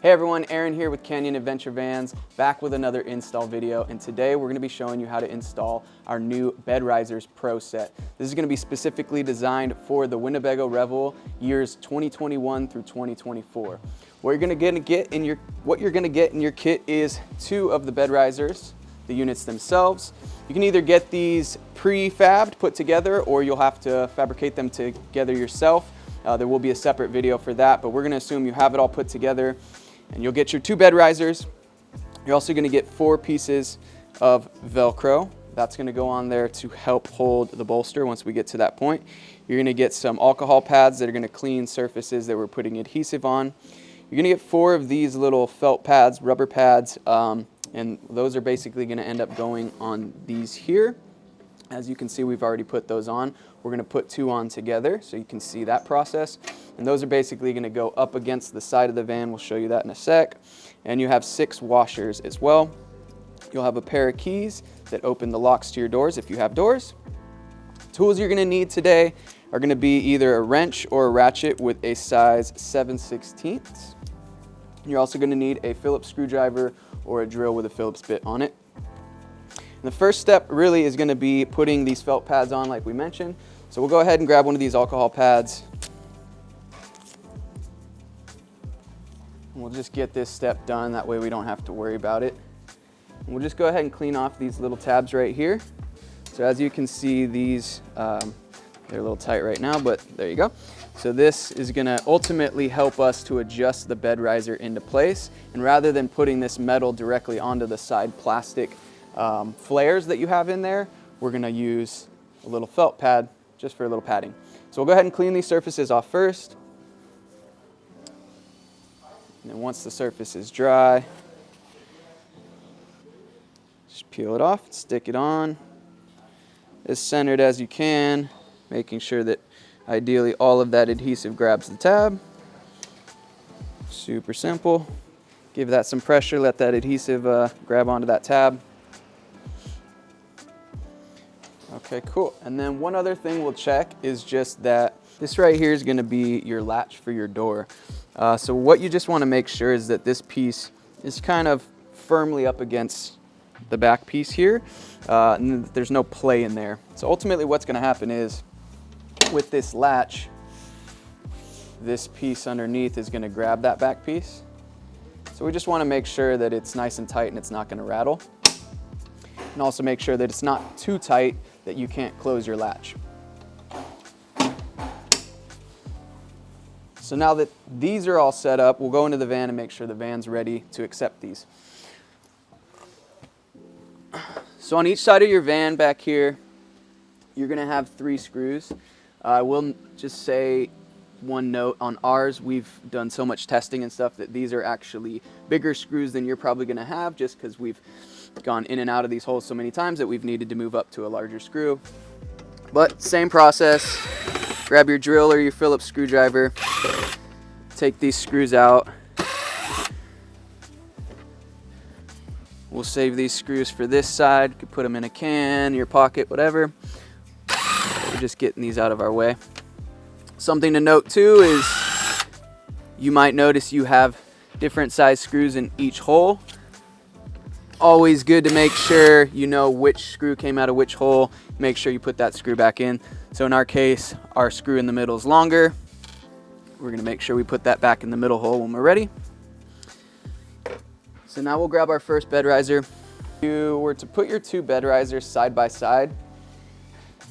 Hey everyone, Aaron here with Canyon Adventure Vans, back with another install video, and today we're going to be showing you how to install our new Bed Risers Pro set. This is going to be specifically designed for the Winnebago Revel years 2021 through 2024. What you're going to get in your kit is 2 of the bed risers, the units themselves. You can either get these pre-fabbed, put together, or you'll have to fabricate them together yourself. There will be a separate video for that, but we're going to assume you have it all put together. And you'll get your 2 bed risers. You're also going to get 4 pieces of Velcro. That's going to go on there to help hold the bolster once we get to that point. You're going to get some alcohol pads that are going to clean surfaces that we're putting adhesive on. You're going to get 4 of these little felt pads, rubber pads, and those are basically going to end up going on these here. As you can see, we've already put those on. We're going to put 2 on together so you can see that process. And those are basically going to go up against the side of the van. We'll show you that in a sec. And you have 6 washers as well. You'll have a pair of keys that open the locks to your doors if you have doors. Tools you're going to need today are going to be either a wrench or a ratchet with a size 7/16. You're also going to need a Phillips screwdriver or a drill with a Phillips bit on it. And the first step really is going to be putting these felt pads on like we mentioned. So we'll go ahead and grab one of these alcohol pads. And we'll just get this step done, that way we don't have to worry about it. And we'll just go ahead and clean off these little tabs right here. So as you can see, these, they're a little tight right now, but there you go. So this is going to ultimately help us to adjust the bed riser into place. And rather than putting this metal directly onto the side plastic flares that you have in there, we're going to use a little felt pad just for a little padding. So we'll go ahead and clean these surfaces off first. And then once the surface is dry, just peel it off, stick it on as centered as you can, making sure that ideally all of that adhesive grabs the tab. Super simple. Give that some pressure, let that adhesive grab onto that tab. Okay, cool. And then one other thing we'll check is just that this right here is going to be your latch for your door. So what you just want to make sure is that this piece is kind of firmly up against the back piece here, and there's no play in there. So ultimately what's going to happen is with this latch, this piece underneath is going to grab that back piece. So we just want to make sure that it's nice and tight and it's not going to rattle. And also make sure that it's not too tight that you can't close your latch. So now that these are all set up, we'll go into the van and make sure the van's ready to accept these. So on each side of your van back here, you're going to have 3 screws. I will just say one note on ours, we've done so much testing and stuff that these are actually bigger screws than you're probably going to have, just because we've gone in and out of these holes so many times that we've needed to move up to a larger screw. But same process. Grab your drill or your Phillips screwdriver, take these screws out. We'll save these screws for this side. You could put them in a can, your pocket, whatever. We're just getting these out of our way. Something to note too is you might notice you have different size screws in each hole. Always good to make sure you know which screw came out of which hole. Make sure you put that screw back in. So in our case, our screw in the middle is longer. We're going to make sure we put that back in the middle hole when we're ready. So now we'll grab our first bed riser. If you were to put your 2 bed risers side by side,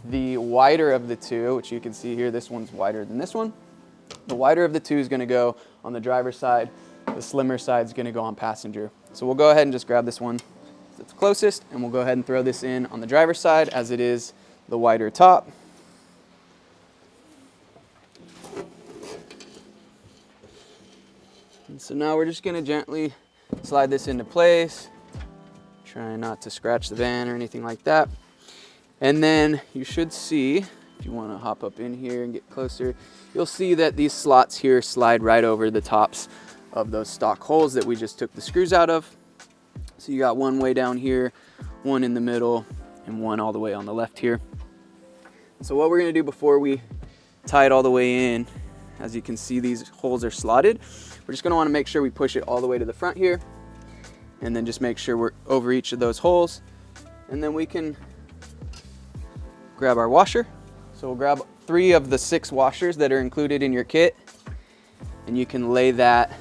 the wider of the 2, which you can see here, this one's wider than this one. The wider of the 2 is going to go on the driver's side. The slimmer side is going to go on passenger. So we'll go ahead and just grab this one that's closest, and we'll go ahead and throw this in on the driver's side as it is the wider top. And so now we're just going to gently slide this into place, trying not to scratch the van or anything like that. And then you should see, if you want to hop up in here and get closer, you'll see that these slots here slide right over the tops of those stock holes that we just took the screws out of. So you got one way down here, one in the middle, and one all the way on the left here. So what we're going to do before we tie it all the way in, as you can see, these holes are slotted. We're just gonna wanna make sure we push it all the way to the front here, and then just make sure we're over each of those holes. And then we can grab our washer. So we'll grab 3 of the 6 washers that are included in your kit, and you can lay that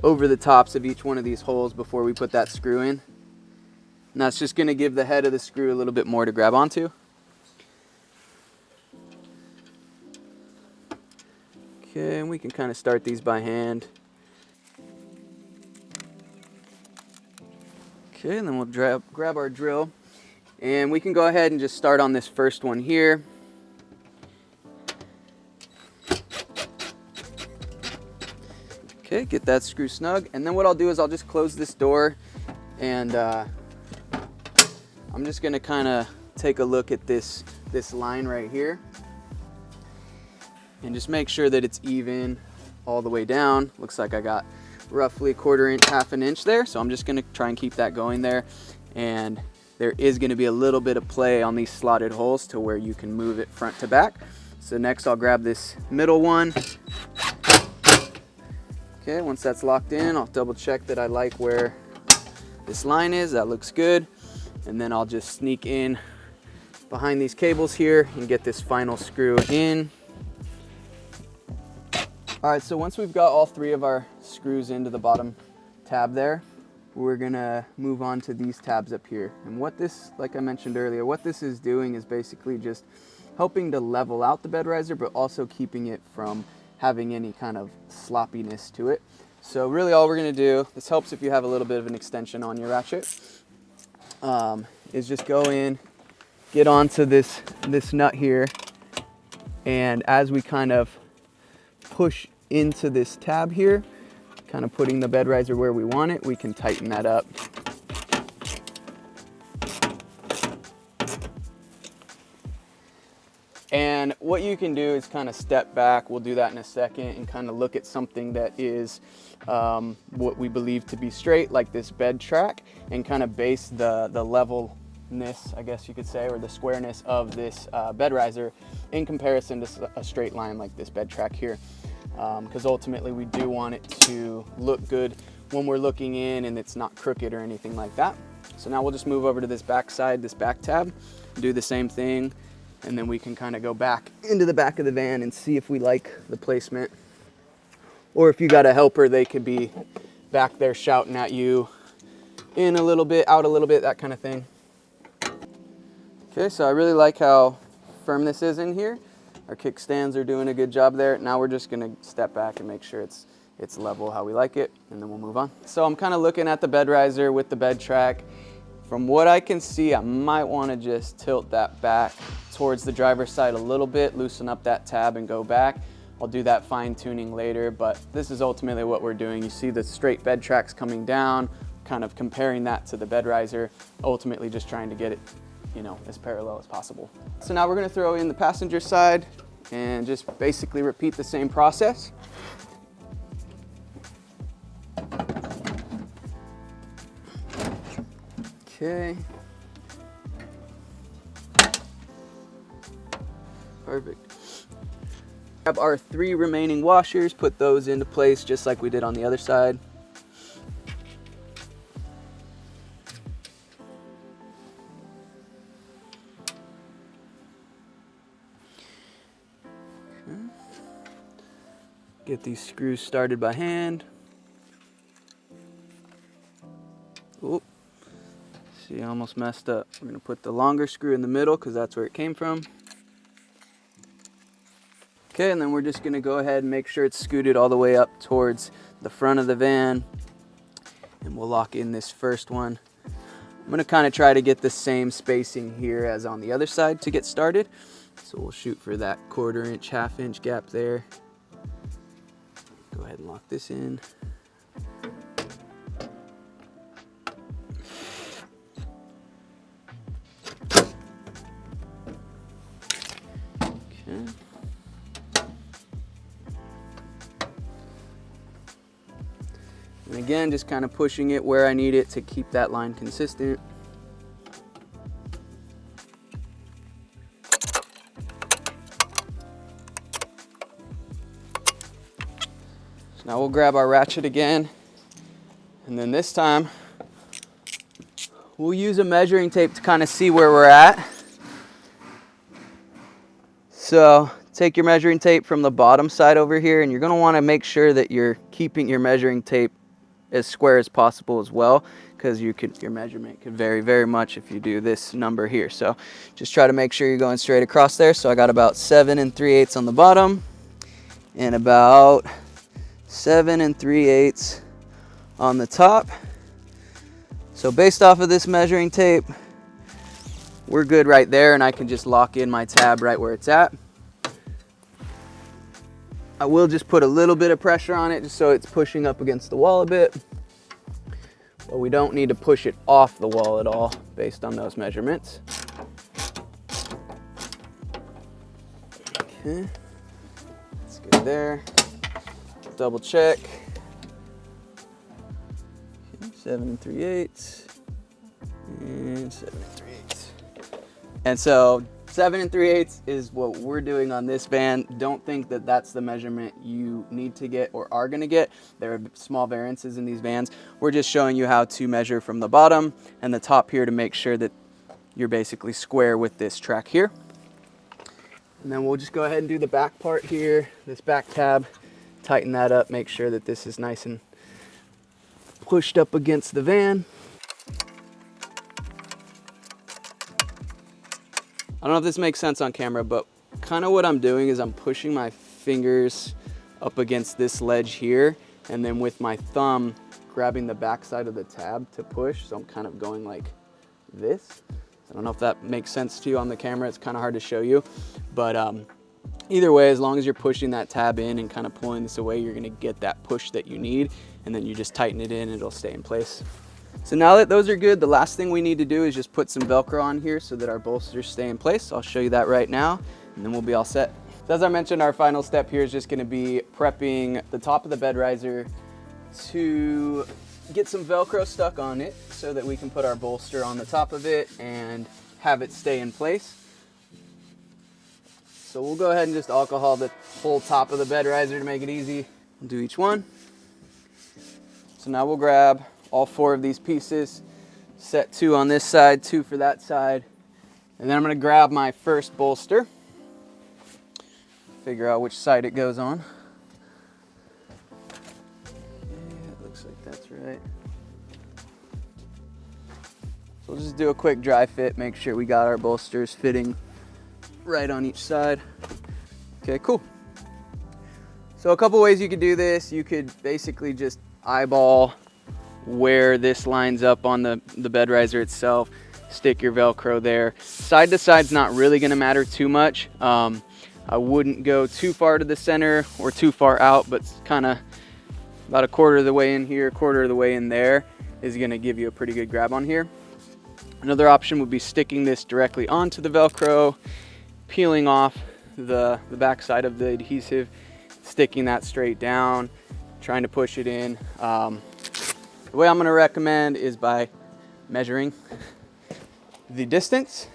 over the tops of each one of these holes before we put that screw in. And that's just gonna give the head of the screw a little bit more to grab onto. Okay, and we can kind of start these by hand. Okay, and then we'll grab our drill, and we can go ahead and just start on this first one here. Okay, get that screw snug, and then what I'll do is I'll just close this door, and I'm just gonna kind of take a look at this line right here, and just make sure that it's even all the way down. Looks like I got roughly a 1/4 inch, 1/2 inch there, so I'm just gonna try and keep that going there. And there is gonna be a little bit of play on these slotted holes to where you can move it front to back. So next I'll grab this middle one. Okay, once that's locked in, I'll double check that I like where this line is. That looks good. And then I'll just sneak in behind these cables here and get this final screw in. All right, so once we've got all 3 of our screws into the bottom tab there, we're gonna move on to these tabs up here. And what this, like I mentioned earlier, what this is doing is basically just helping to level out the bed riser, but also keeping it from having any kind of sloppiness to it. So really all we're gonna do, this helps if you have a little bit of an extension on your ratchet, is just go in, get onto this nut here, and as we kind of push into this tab here, kind of putting the bed riser where we want it, we can tighten that up. And what you can do is kind of step back, we'll do that in a second, and kind of look at something that is what we believe to be straight, like this bed track, and kind of base the levelness, I guess you could say, or the squareness of this bed riser in comparison to a straight line like this bed track here. Because ultimately we do want it to look good when we're looking in and it's not crooked or anything like that. So now we'll just move over to this back side, this back tab, do the same thing, and then we can kind of go back into the back of the van and see if we like the placement. Or if you got a helper, they could be back there shouting at you in a little bit, out a little bit, that kind of thing. Okay, so I really like how firm this is in here. Our kickstands are doing a good job there. Now we're just gonna step back and make sure it's level how we like it, and then we'll move on. So I'm kind of looking at the bed riser with the bed track. From what I can see, I might wanna just tilt that back towards the driver's side a little bit, loosen up that tab and go back. I'll do that fine tuning later, but this is ultimately what we're doing. You see the straight bed tracks coming down, kind of comparing that to the bed riser, ultimately just trying to get it, you know, as parallel as possible. So now we're gonna throw in the passenger side and just basically repeat the same process. Okay. Perfect. Grab our 3 remaining washers, put those into place just like we did on the other side. Get these screws started by hand. Oop. See, I almost messed up. We're gonna put the longer screw in the middle because that's where it came from. Okay, and then we're just gonna go ahead and make sure it's scooted all the way up towards the front of the van. And we'll lock in this first one. I'm gonna kind of try to get the same spacing here as on the other side to get started. So we'll shoot for that 1/4 inch, 1/2 inch gap there. Go ahead and lock this in. Okay. And again, just kind of pushing it where I need it to keep that line consistent. Now we'll grab our ratchet again, and then this time we'll use a measuring tape to kind of see where we're at. So take your measuring tape from the bottom side over here, and you're going to want to make sure that you're keeping your measuring tape as square as possible as well, because your measurement could vary very much if you do this number here. So just try to make sure you're going straight across there. So I got about 7 3/8 on the bottom and about 7 3/8 on the top. So based off of this measuring tape, we're good right there, and I can just lock in my tab right where it's at. I will just put a little bit of pressure on it just so it's pushing up against the wall a bit. But we don't need to push it off the wall at all based on those measurements. Okay, that's good there. Double check. Okay, 7 3/8 and 7 3/8. And so 7 3/8 is what we're doing on this van. Don't think that that's the measurement you need to get or are gonna get. There are small variances in these vans. We're just showing you how to measure from the bottom and the top here to make sure that you're basically square with this track here. And then we'll just go ahead and do the back part here, this back tab, tighten that up, make sure that this is nice and pushed up against the van. I don't know if this makes sense on camera, but kind of what I'm doing is I'm pushing my fingers up against this ledge here, and then with my thumb grabbing the back side of the tab to push. So I'm kind of going like this. I don't know if that makes sense to you on the camera. It's kind of hard to show you, but either way, as long as you're pushing that tab in and kind of pulling this away, you're gonna get that push that you need, and then you just tighten it in and it'll stay in place. So now that those are good, the last thing we need to do is just put some Velcro on here so that our bolsters stay in place. So I'll show you that right now, and then we'll be all set. So as I mentioned, our final step here is just gonna be prepping the top of the bed riser to get some Velcro stuck on it so that we can put our bolster on the top of it and have it stay in place. So we'll go ahead and just alcohol the whole top of the bed riser to make it easy. We'll do each one. So now we'll grab all 4 of these pieces, set 2 on this side, 2 for that side. And then I'm gonna grab my first bolster, figure out which side it goes on. Yeah, it looks like that's right. So we'll just do a quick dry fit, make sure we got our bolsters fitting right on each side. Okay, cool. So a couple ways you could do this. You could basically just eyeball where this lines up on the bed riser itself, stick your Velcro there. Side to side's not really gonna matter too much. I wouldn't go too far to the center or too far out, but kind of about a quarter of the way in here, quarter of the way in there is gonna give you a pretty good grab on here. Another option would be sticking this directly onto the Velcro, peeling off the back side of the adhesive, sticking that straight down, trying to push it in. The way I'm gonna recommend is by measuring the distance.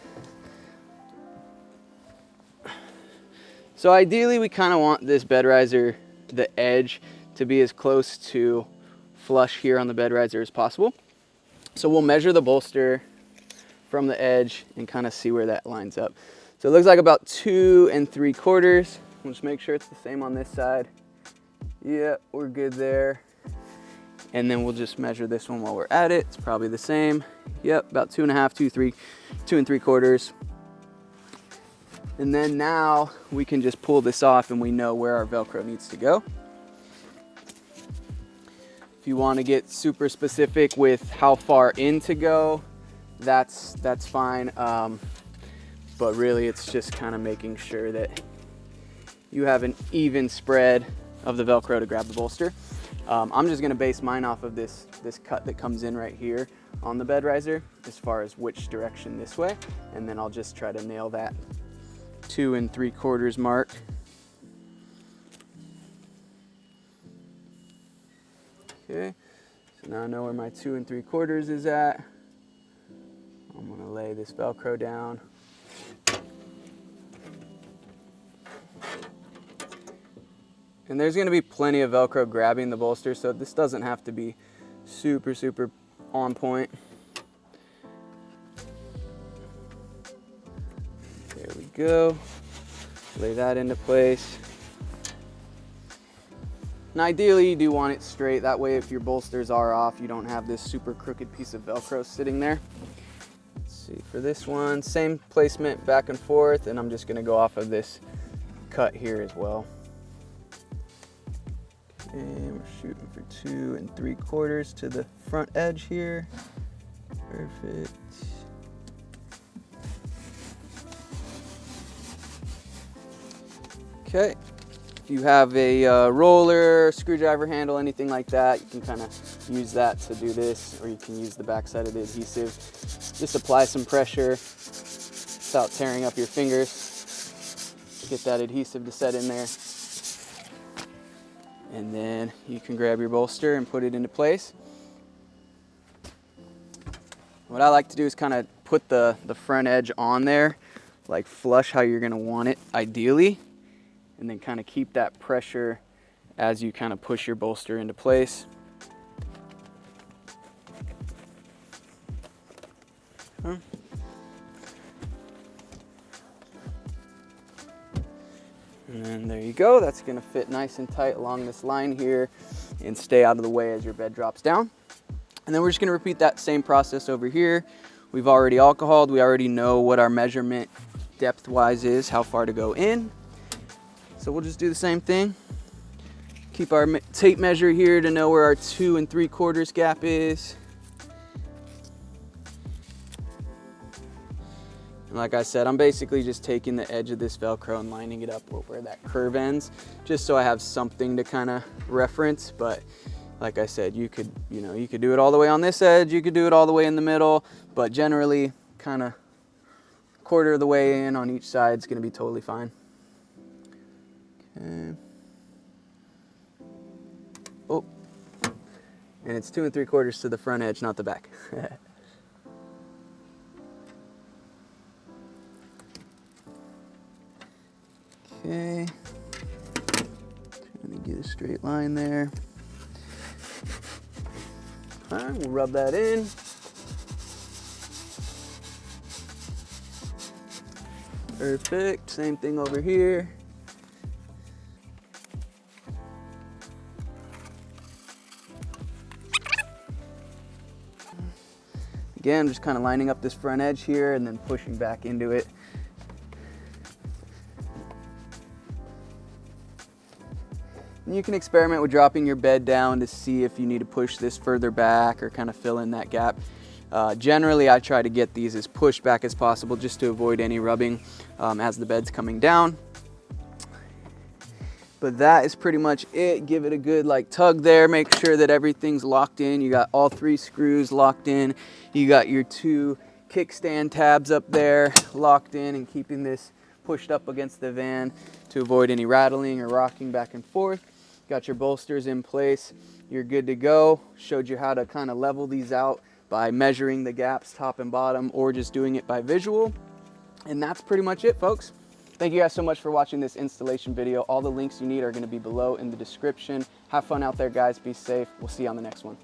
So ideally we kind of want this bed riser, the edge, to be as close to flush here on the bed riser as possible. So we'll measure the bolster from the edge and kind of see where that lines up. So it looks like about 2 3/4. We'll just make sure it's the same on this side. Yeah, we're good there. And then we'll just measure this one while we're at it. It's probably the same. Yep, about 2 1/2, 2 3/4. And then now we can just pull this off and we know where our Velcro needs to go. If you want to get super specific with how far in to go, that's fine. But really it's just kind of making sure that you have an even spread of the Velcro to grab the bolster. I'm just gonna base mine off of this cut that comes in right here on the bed riser as far as which direction this way, and then I'll just try to nail that 2 3/4 mark. Okay, so now I know where my 2 3/4 is at. I'm gonna lay this Velcro down. And there's gonna be plenty of Velcro grabbing the bolster, so this doesn't have to be super, super on point. There we go. Lay that into place. And ideally you do want it straight. That way if your bolsters are off, you don't have this super crooked piece of Velcro sitting there. Let's see, for this one, same placement back and forth, and I'm just gonna go off of this cut here as well. Okay, we're shooting for 2 3/4 to the front edge here. Perfect. Okay, if you have a roller, screwdriver handle, anything like that, you can kind of use that to do this, or you can use the back side of the adhesive. Just apply some pressure without tearing up your fingers. Get that adhesive to set in there. And then you can grab your bolster and put it into place. What I like to do is kind of put the front edge on there, like flush how you're gonna want it ideally, and then kind of keep that pressure as you kind of push your bolster into place. And then there you go. That's gonna fit nice and tight along this line here and stay out of the way as your bed drops down. And then we're just gonna repeat that same process over here. We've already alcoholed. We already know what our measurement depth-wise is, how far to go in. So we'll just do the same thing. Keep our tape measure here to know where our 2 3/4 gap is. And like I said, I'm basically just taking the edge of this Velcro and lining it up where that curve ends, just so I have something to kind of reference. But like I said, you could do it all the way on this edge, you could do it all the way in the middle, but generally kind of 1/4 of the way in on each side is going to be totally fine. Okay. Oh, and it's 2 3/4 to the front edge, not the back. Okay, trying to get a straight line there. All right, we'll rub that in. Perfect, same thing over here. Again, just kind of lining up this front edge here and then pushing back into it. And you can experiment with dropping your bed down to see if you need to push this further back or kind of fill in that gap. Generally, I try to get these as pushed back as possible just to avoid any rubbing as the bed's coming down. But that is pretty much it. Give it a good tug there. Make sure that everything's locked in. You got all 3 screws locked in. You got your 2 kickstand tabs up there locked in and keeping this pushed up against the van to avoid any rattling or rocking back and forth. Got your bolsters in place. You're good to go. Showed you how to kind of level these out by measuring the gaps top and bottom or just doing it by visual. And that's pretty much it, folks. Thank you guys so much for watching this installation video. All the links you need are going to be below in the description. Have fun out there, guys. Be safe. We'll see you on the next one.